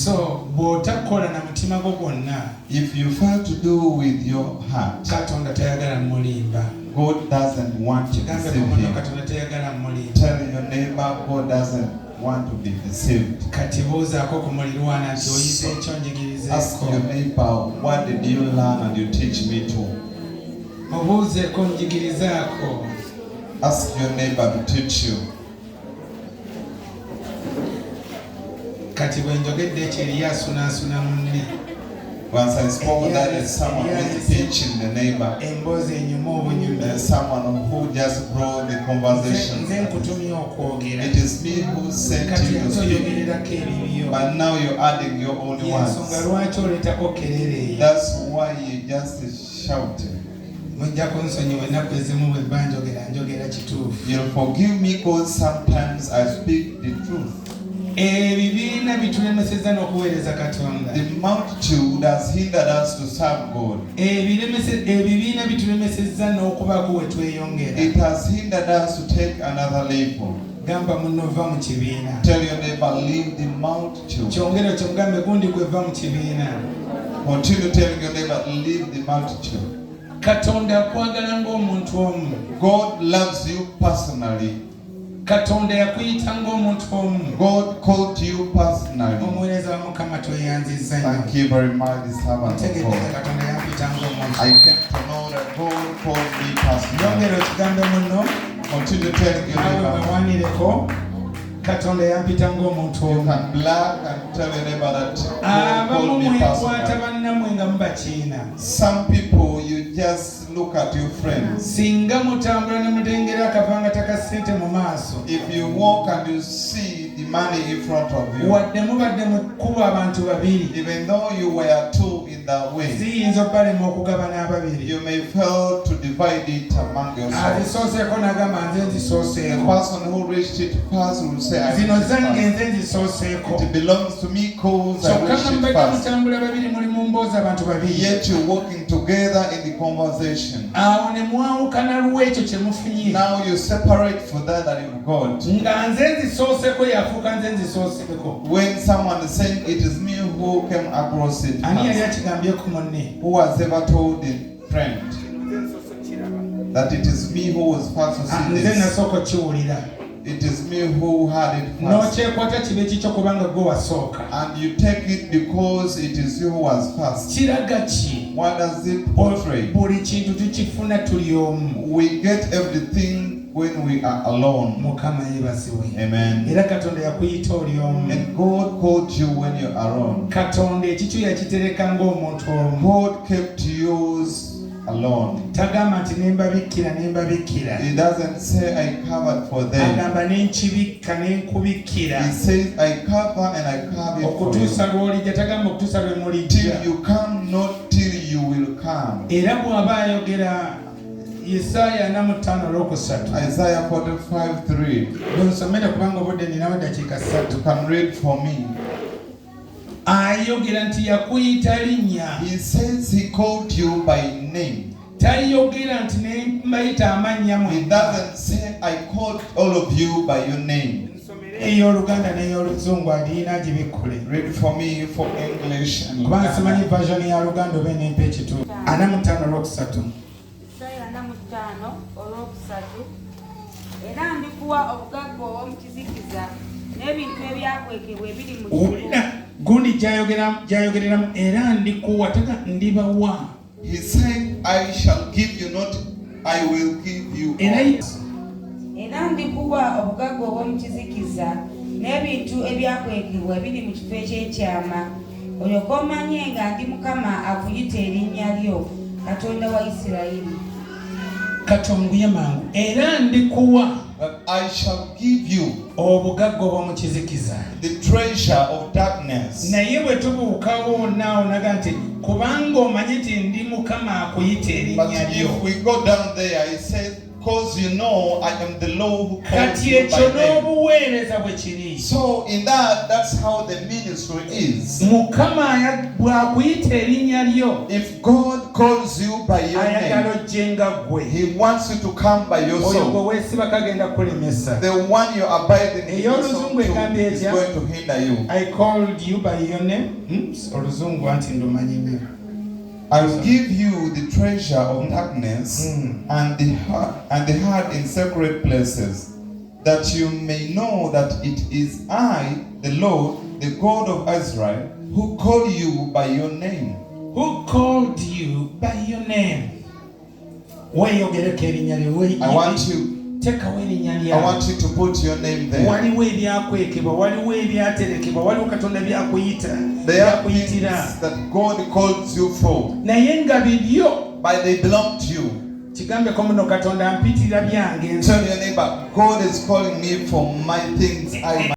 So, bw'otakola na mutima gwo gwonna, if you fail to do with your heart, Katonda tayagala mulimba. God doesn't want to Kigambe deceive kumono him. Katonda tayagala mulimba. Tell your neighbor God doesn't want to be deceived. Kati buuzaako ku mulirwana nti oyize ekyo Ask njigirizeeko. your neighbor, what did you learn and you teach me to? Obuuzeeko njigirizaako. Ask your neighbor to teach you. Kati bwe njogedde ekyo eri asunaasuna munne. Once I spoke that there's someone who is teaching the neighbor. Emboozi enyuma obunyuma. There's someone who just brought the conversation. Nze nkutumye okwogera. It is me who sent Kati you to ate speak. oyogererako ebibyo. But now you're adding your own Y'ensonga words. lwaki oleetako kerere. That's why you just shouting. Mujja kunsonyiwa ennaku ezimu bwe mba njogera kituufu. You'll forgive me because sometimes I speak the truth. Ebibiina bitulemesezza n'okuweereza Katonda. The multitude has hindered us to serve God. Ebibiina bitulemesezza n'okubaako we tweyongera. It has hindered us to take another level. Gamba munno va mu kibiina. Tell your neighbor, leave the multitude. Kyongere kyo mugambe gundi gwe va mu kibiina. Continue telling your neighbor, leave the multitude. Katonda akwagala ng'omuntu omu. God loves you personally. Katonda yakuyita ng'omuntu omu. God called you personally. Omuweereza wa Mukama tweyanzizza nnyo. Thank you very much, the servant of Ntegedde God. Katonda yampita ng'omuntu. I came to know that God called me personally. Yongera okigambe munno. Continue telling your Nawe neighbor. wewanireko. Katonda yampita ng'omuntu You omu. can black and tell your neighbor that God Abamu called me mwekwata personally. bannammwe nga mubakiina. Some people, you just look at your friends. Singa mutambula ne mutengera akavangataka ssente mu maaso. If you walk and you see the money in front of you, Wadde mubadde mu kkubo abantu babiri. even though you were two in that way, Ziyinza obbalema okugabana ababiri. you may fail to divide it among yourselves. Azisooseeko n'agamba nze The nzisooseeko. person who reached it first will say, I Zino reached it zange first. nze nzisooseeko. It belongs to me because I Kyokka reached nga it mubadde first. mutambula babiri muli mu mboozi abantu babiri. Yet you're walking together in the conversation. Awo ne mwawukana lw'ekyo kye mufunye. Now you separate for that that you've got. Nga nze nzisooseeko yafuuka nze nzisooseeko. When someone is saying it is me who came across it Ani yali first, akigambyeko munne? who has ever told a friend that it is me who was first to see Nze this? nasooka kiwulira. It is me who had it first. N'okyekwata kibe kikyo kubanga gwe wasooka. And you take it because it is you who was first. Kiraga ki? What does it portray? Buli kintu tukifuna tuli omu. We get everything when we are alone. Mukama yeebazibwe. Amen. Era Katonda yakuyita oli omu. And God called you when you're alone. Katonda ekikyo yakitereka ng'omuntu omu. God kept yours alone. Tagamba nti nembabikkira nembabikkira. He doesn't say I covered for them. Agamba nenkibikka nenkubikkira. He says I cover and I cover it for you. Okutuusa lw'olijja, tagamba okutuusa lwe mulijja. Till you come, not till you will come. Era bw'aba ayogera Yesaya 45:3. Isaiah 45:3. Nsomere kubanga obudde ninawo eddakiika 3. You can read for me. Ayogera nti yakuyita linnya. He says he called you by name. Tayogera nti nembayita amannya He mwenna. doesn't say I called all of you by your name. Ey'Oluganda n'ey'Oluzungu alina gibikkule. Read for me for English and Kubanga simanyi Luganda. version ya Luganda oba enempa ekituufu. 45:3. Isaya 45:3. Era ndikuwa obugagga obw'omu kizikiza n'ebintu ebyakwekebwa ebiri mu Owulira gundi gy'ayogereramu era ndikuwa taka ndibawa. He said, I shall give you, not I will give you. Era ndikuwa obugagga obw'omu kizikiza n'ebintu ebyakwekebwa ebiri mu kifo eky'ekyama olyoke omanye nga ndi Mukama akuyita erinnya lyo Katonda wa Isirayiri. Katonguye mangu era ndikuwa But I shall give you obugagga obw'omu kizikiza. the treasure of darkness. Naye bwe tubuukawo naawo naga nti kubanga omanye nti ndi Mukama akuyita But erinnya lyo. if we go down there, he says, because you know I am the Lord who calls kati you ekyo by name. n'obuweereza bwe kiri. So in that's how the ministry is. Mukama bw'akuyita erinnya lyo, If God calls you by your ayagala name, ojje nga ggwe. He wants you to come by Oyo yourself. gwe weesiba kagenda kulemesa. The one you abide in yourself Ey'oluzungu to egambye is etya? going to hinder you. I called you by your name. Oluzungu anti ndomanyi nnyo. I will give you the treasure of darkness and the heart in secret places, that you may know that it is I, the Lord, the God of Israel, who call you by your name. Who called you by your name? Weeyogereko erinnya lyo. I want you Tekawo erinnya lyawe. I want you to put your name there. Waliwo ebyakwekebwa, waliwo ebyaterekebwa, waliwo Katonda byakuyita, There are things byakuyitira. that God calls you for, Naye nga bibyo, but they belong to you. kigambeko muno Katonda ampitirira byange. Tell your neighbor, God is calling me for my things I